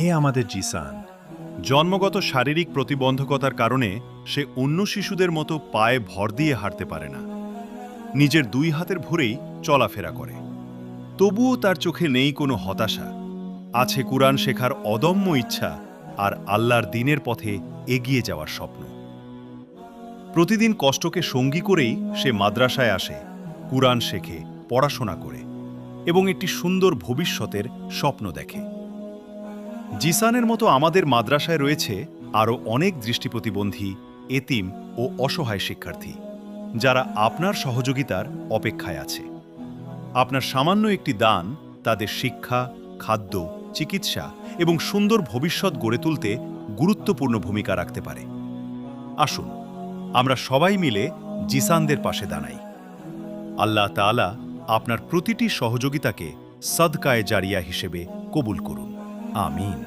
এ আমাদের জিসান। জন্মগত শারীরিক প্রতিবন্ধকতার কারণে সে অন্য শিশুদের মতো পায়ে ভর দিয়ে হাঁটতে পারে না। নিজের দুই হাতের ভরেই চলাফেরা করে। তবুও তার চোখে নেই কোনো হতাশা, আছে কুরআন শেখার অদম্য ইচ্ছা আর আল্লাহর দ্বীনের পথে এগিয়ে যাওয়ার স্বপ্ন। প্রতিদিন কষ্টকে সঙ্গী করেই সে মাদ্রাসায় আসে, কুরআন শেখে, পড়াশোনা করে এবং একটি সুন্দর ভবিষ্যতের স্বপ্ন দেখে। জিসানের মতো আমাদের মাদ্রাসায় রয়েছে আরও অনেক দৃষ্টিপ্রতিবন্ধী, এতিম ও অসহায় শিক্ষার্থী, যারা আপনার সহযোগিতার অপেক্ষায় আছে। আপনার সামান্য একটি দান তাদের শিক্ষা, খাদ্য, চিকিৎসা এবং সুন্দর ভবিষ্যৎ গড়ে তুলতে গুরুত্বপূর্ণ ভূমিকা রাখতে পারে। আসুন আমরা সবাই মিলে জিসানদের পাশে দাঁড়াই। আল্লাহ তাআলা আপনার প্রতিটি সহযোগিতাকে সদকায়ে জারিয়া হিসেবে কবুল করুন। আমিন।